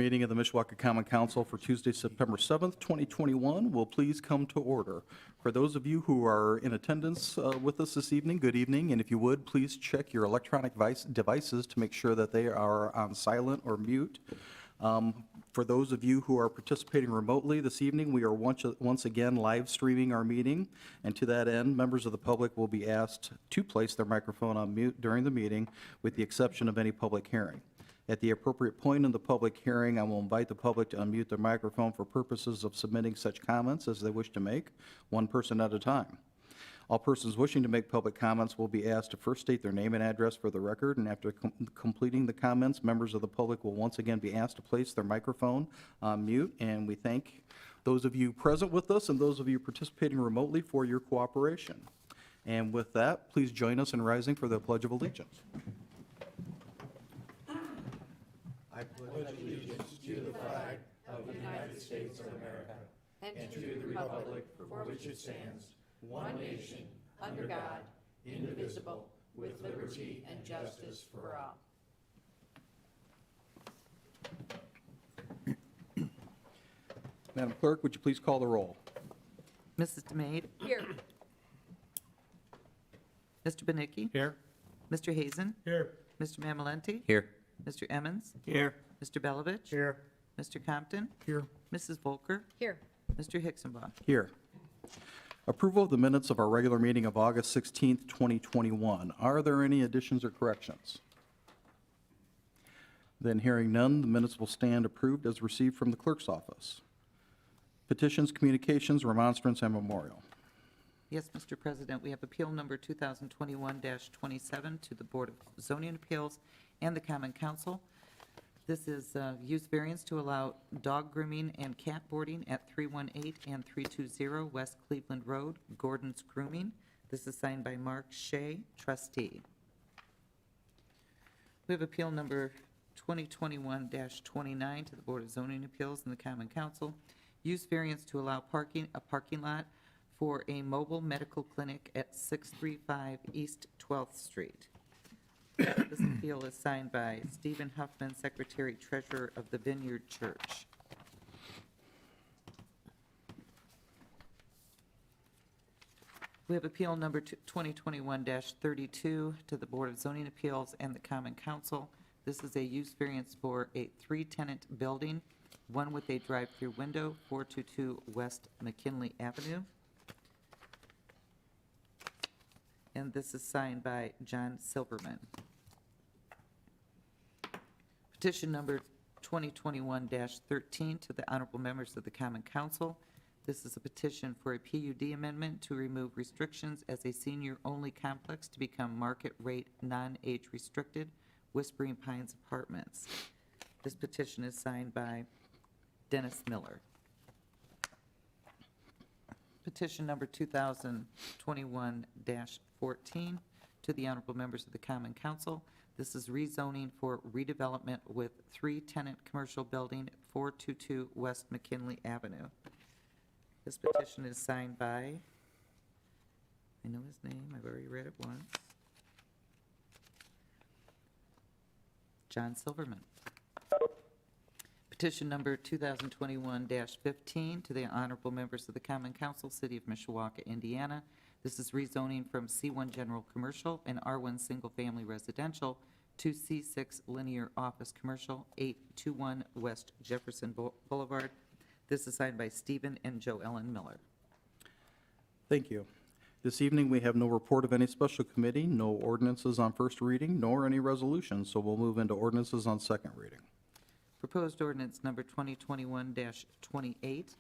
Meeting of the Mishawaka Common Council for Tuesday, September 7th, 2021 will please come to order. For those of you who are in attendance with us this evening, good evening, and if you would, please check your electronic devices to make sure that they are on silent or mute. For those of you who are participating remotely this evening, we are once again live streaming our meeting, and to that end, members of the public will be asked to place their microphone on mute during the meeting, with the exception of any public hearing. At the appropriate point in the public hearing, I will invite the public to unmute their microphone for purposes of submitting such comments as they wish to make, one person at a time. All persons wishing to make public comments will be asked to first state their name and address for the record, and after completing the comments, members of the public will once again be asked to place their microphone on mute, and we thank those of you present with us and those of you participating remotely for your cooperation. And with that, please join us in rising for the Pledge of Allegiance. I pledge allegiance to the flag of the United States of America and to the republic for which it stands, one nation, under God, indivisible, with liberty and justice for all. Madam Clerk, would you please call the roll? Mrs. DeMade? Here. Mr. Benicki? Here. Mr. Hazen? Here. Mr. Mamalenti? Here. Mr. Emmons? Here. Mr. Belovich? Here. Mr. Compton? Here. Mrs. Volker? Here. Mr. Hixenbaugh? Here. Approval of the minutes of our regular meeting of August 16th, 2021. Are there any additions or corrections? Then hearing none, the minutes will stand approved as received from the clerk's office. Petitions, communications, remonstrance, and memorial. Yes, Mr. President, we have appeal number 2021-27 to the Board of Zoning Appeals and the Common Council. This is use variance to allow dog grooming and cat boarding at 318 and 320 West Cleveland Road, Gordon's Grooming. This is signed by Mark Shea, trustee. We have appeal number 2021-29 to the Board of Zoning Appeals and the Common Council. Use variance to allow a parking lot for a mobile medical clinic at 635 East 12th Street. This appeal is signed by Stephen Huffman, Secretary Treasurer of the Vineyard Church. We have appeal number 2021-32 to the Board of Zoning Appeals and the Common Council. This is a use variance for a 3-tenant building, one with a drive-through window, 422 West McKinley Avenue. And this is signed by John Silverman. Petition number 2021-13 to the honorable members of the Common Council. This is a petition for a PUD amendment to remove restrictions as a senior-only complex to become market-rate, non-age restricted Whispering Pines Apartments. This petition is signed by Dennis Miller. Petition number 2021-14 to the honorable members of the Common Council. This is rezoning for redevelopment with 3-tenant commercial building at 422 West McKinley Avenue. This petition is signed by, I know his name, I've already read it once, John Silverman. Petition number 2021-15 to the honorable members of the Common Council, City of Mishawaka, Indiana. This is rezoning from C1 General Commercial and R1 Single Family Residential to C6 Linear Office Commercial, 821 West Jefferson Boulevard. This is signed by Stephen and Joe Ellen Miller. Thank you. This evening, we have no report of any special committee, no ordinances on first reading, nor any resolutions, so we'll move into ordinances on second reading. Proposed ordinance number 2021-28,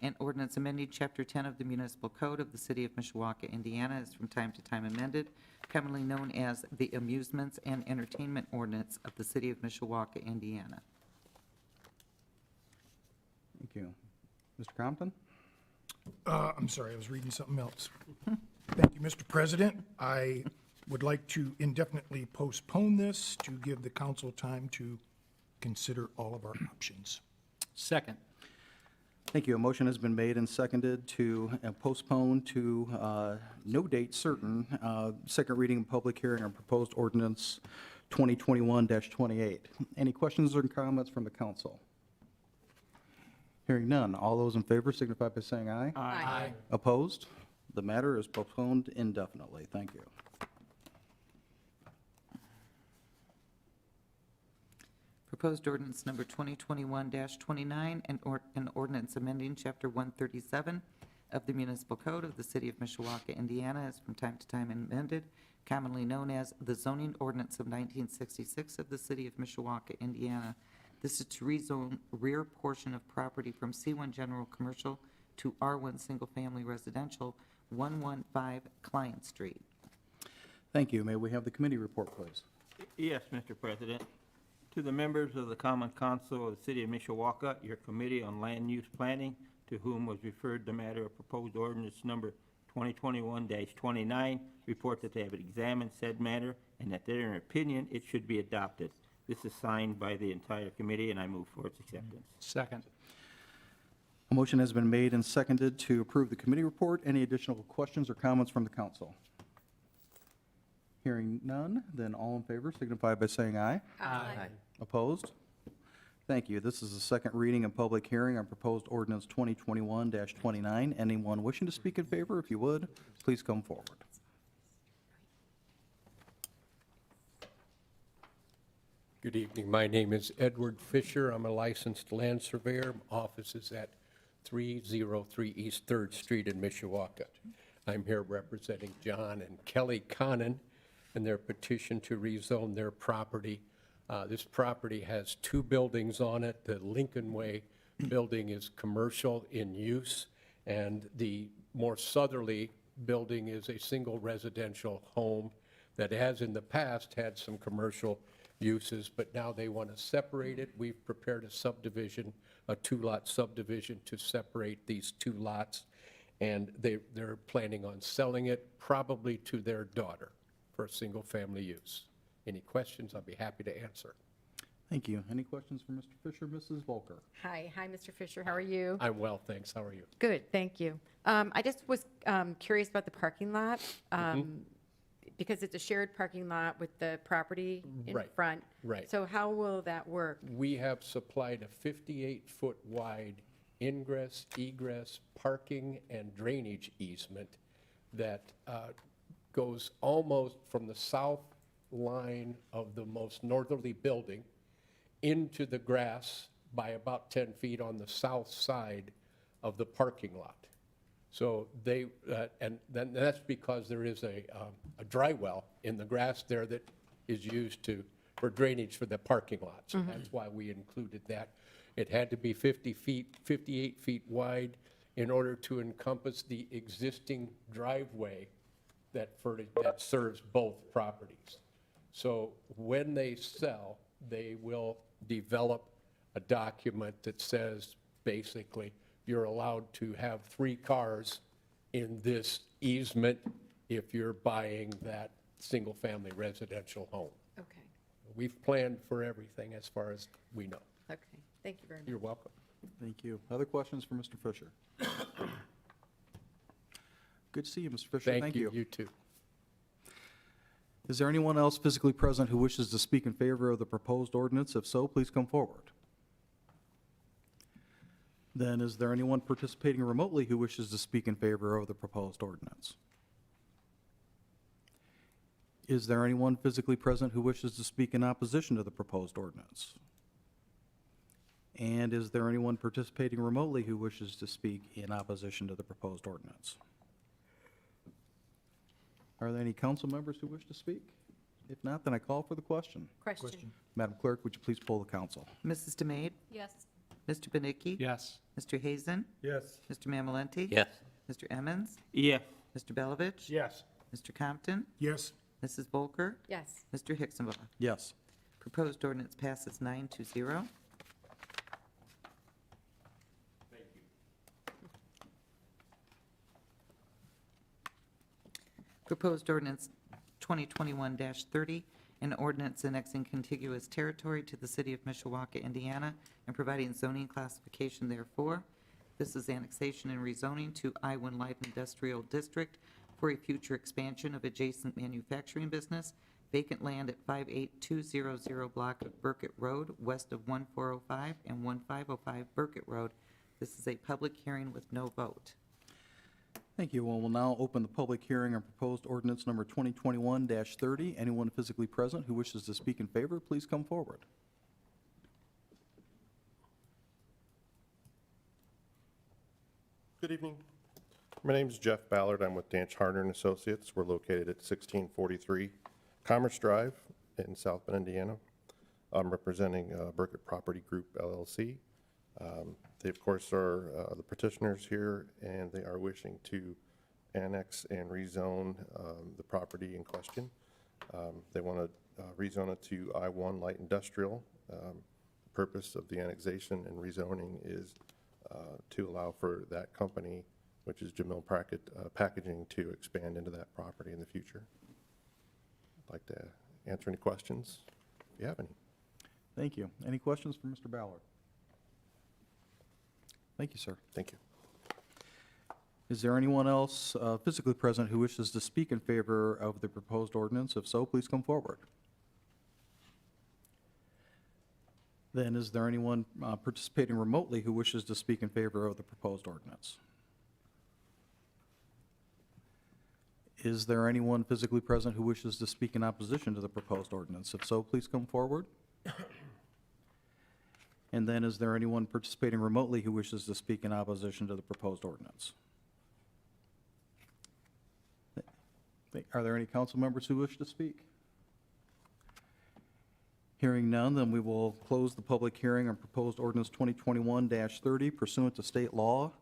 an ordinance amending Chapter 10 of the Municipal Code of the City of Mishawaka, Indiana, is from time to time amended, commonly known as the Amusements and Entertainment Ordinance of the City of Mishawaka, Indiana. Thank you. Mr. Compton? I'm sorry, I was reading something else. Thank you, Mr. President. I would like to indefinitely postpone this to give the council time to consider all of our options. Second. Thank you. A motion has been made and seconded to postpone to no date certain second reading and public hearing on proposed ordinance 2021-28. Any questions or comments from the council? Hearing none. All those in favor signify by saying aye. Aye. Opposed? The matter is postponed indefinitely. Thank you. Proposed ordinance number 2021-29, an ordinance amending Chapter 137 of the Municipal Code of the City of Mishawaka, Indiana, as from time to time amended, commonly known as the Zoning Ordinance of 1966 of the City of Mishawaka, Indiana. This is to rezone rear portion of property from C1 General Commercial to R1 Single Family Residential, 115 Client Street. Thank you. May we have the committee report, please? Yes, Mr. President. To the members of the Common Council of the City of Mishawaka, your Committee on Land Use Planning, to whom was referred the matter of proposed ordinance number 2021-29, report that they have examined said matter and that in their opinion, it should be adopted. This is signed by the entire committee, and I move for its acceptance. Second. A motion has been made and seconded to approve the committee report. Any additional questions or comments from the council? Hearing none, then all in favor signify by saying aye. Aye. Opposed? Thank you. This is the second reading and public hearing on proposed ordinance 2021-29. Anyone wishing to speak in favor, if you would, please come forward. Good evening. My name is Edward Fisher. I'm a licensed land surveyor. My office is at 303 East 3rd Street in Mishawaka. I'm here representing John and Kelly Connon in their petition to rezone their property. This property has two buildings on it. The Lincoln Way building is commercial in use, and the more southerly building is a single residential home that has in the past had some commercial uses, but now they want to separate it. We've prepared a subdivision, a two-lot subdivision to separate these two lots, and they're planning on selling it probably to their daughter for a single-family use. Any questions, I'll be happy to answer. Thank you. Any questions for Mr. Fisher? Mrs. Volker? Hi, Mr. Fisher, how are you? I'm well, thanks. How are you? Good, thank you. I just was curious about the parking lot, because it's a shared parking lot with the property in Right, front. right. So how will that work? We have supplied a 58-foot wide ingress, egress, parking, and drainage easement that goes almost from the south line of the most northerly building into the grass by about 10 feet on the south side of the parking lot. So they, and then that's because there is a dry well in the grass there that is used for drainage for the parking lot. So that's why we included that. It had to be 58 feet wide in order to encompass the existing driveway that serves both properties. So when they sell, they will develop a document that says, basically, you're allowed to have 3 cars in this easement if you're buying that single-family residential home. Okay, We've planned for everything as far as we know. okay, thank you very much. You're welcome. Thank you. Other questions for Mr. Fisher? Good to see you, Mr. Fisher. Thank you. You too. Is there anyone else physically present who wishes to speak in favor of the proposed ordinance? If so, please come forward. Then is there anyone participating remotely who wishes to speak in favor of the proposed ordinance? Is there anyone physically present who wishes to speak in opposition to the proposed ordinance? And is there anyone participating remotely who wishes to speak in opposition to the proposed ordinance? Are there any council members who wish to speak? If not, then I call for the question. Question? Madam Clerk, would you please poll the council? Mrs. DeMade? Yes. Mr. Benicki? Yes. Mr. Hazen? Yes. Mr. Mamalenti? Yes. Mr. Emmons? Yes. Mr. Belovich? Yes. Mr. Compton? Yes. Mrs. Volker? Yes. Mr. Hicksonball? Yes. Proposed ordinance passes 9-0. Proposed ordinance 2021-30, an ordinance annexing contiguous territory to the city of Mishawaka, Indiana, and providing zoning classification therefore. This is annexation and rezoning to I-1 Light Industrial District for a future expansion of adjacent manufacturing business, vacant land at 58200 block of Burkett Road, west of 1405 and 1505 Burkett Road, This is a public hearing with no vote. Thank you. Well, we'll now open the public hearing on proposed ordinance number 2021-30. Anyone physically present who wishes to speak in favor, please come forward. Good evening. My name is Jeff Ballard. I'm with Danch Harder and Associates. We're located at 1643 Commerce Drive in South Bend, Indiana. I'm representing Burkett Property Group LLC. They, of course, are the petitioners here, and they are wishing to annex and rezone the property in question. They want to rezone it to I-1 Light Industrial. The purpose of the annexation and rezoning is to allow for that company, which is Jamil Packaging, to expand into that property in the future. I'd like to answer any questions if you have any. Thank you. Any questions for Mr. Ballard? Thank you, sir. Thank you. Is there anyone else physically present who wishes to speak in favor of the proposed ordinance? If so, please come forward. Then is there anyone participating remotely who wishes to speak in favor of the proposed ordinance? Is there anyone physically present who wishes to speak in opposition to the proposed ordinance? If so, please come forward. And then is there anyone participating remotely who wishes to speak in opposition to the proposed ordinance? Are there any council members who wish to speak? Hearing none, then we will close the public hearing on proposed ordinance 2021-30 pursuant to state law.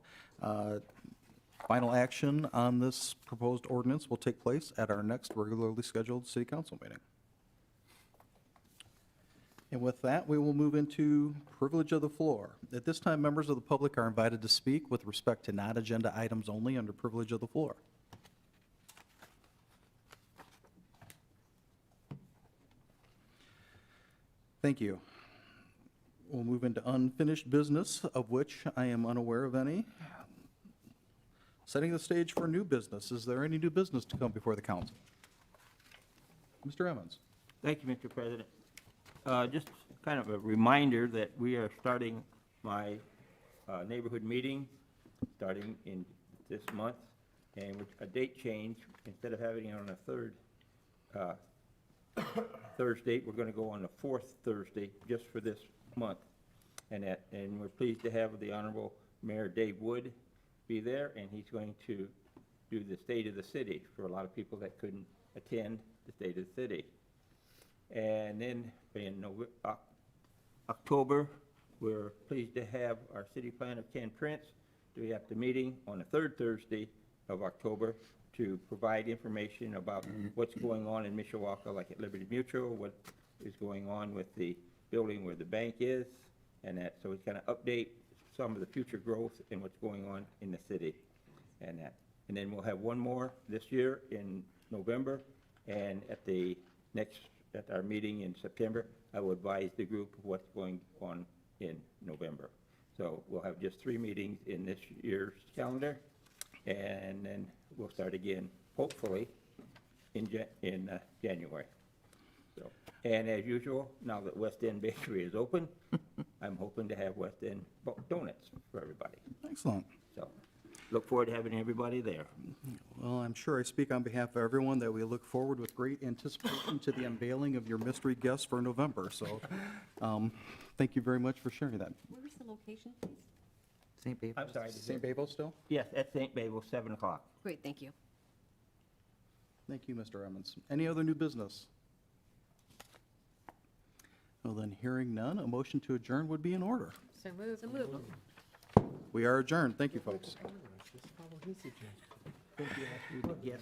Final action on this proposed ordinance will take place at our next regularly scheduled city council meeting. And with that, we will move into privilege of the floor. At this time, members of the public are invited to speak with respect to non-agenda items only under privilege of the floor. Thank you. We'll move into unfinished business, of which I am unaware of any. Setting the stage for new business. Is there any new business to come before the council? Mr. Emmons. Thank you, Mr. President. Just kind of a reminder that we are starting my neighborhood meeting, starting in this month, and with a date change. Instead of having it on a third Thursday, we're going to go on the fourth Thursday just for this month. And we're pleased to have the Honorable Mayor Dave Wood be there, and he's going to do the State of the City for a lot of people that couldn't attend the State of the City. And then in October, we're pleased to have our city planner, Ken Prince, to have the meeting on the third Thursday of October to provide information about what's going on in Mishawaka, like at Liberty Mutual, what is going on with the building where the bank is, and that. So we kind of update some of the future growth and what's going on in the city, and that. And then we'll have one more this year in November, and at our meeting in September, I will advise the group of what's going on in November. So we'll have just 3 meetings in this year's calendar, and then we'll start again, hopefully, in January. So, and as usual, now that West End Bakery is open, I'm hoping to have West End donuts for everybody. Excellent. So look forward to having everybody there. Well, I'm sure I speak on behalf of everyone that we look forward with great anticipation to the unveiling of your mystery guests for November. So thank you very much for sharing that. Where's the location, please? St. Babe. I'm sorry. St. Babel still? Yes, at St. Babel, 7 o'clock. Great, thank you. Thank you, Mr. Emmons. Any other new business? Well, then, hearing none, a motion to adjourn would be in order. So moved. So moved. We are adjourned. Thank you, folks. Yes.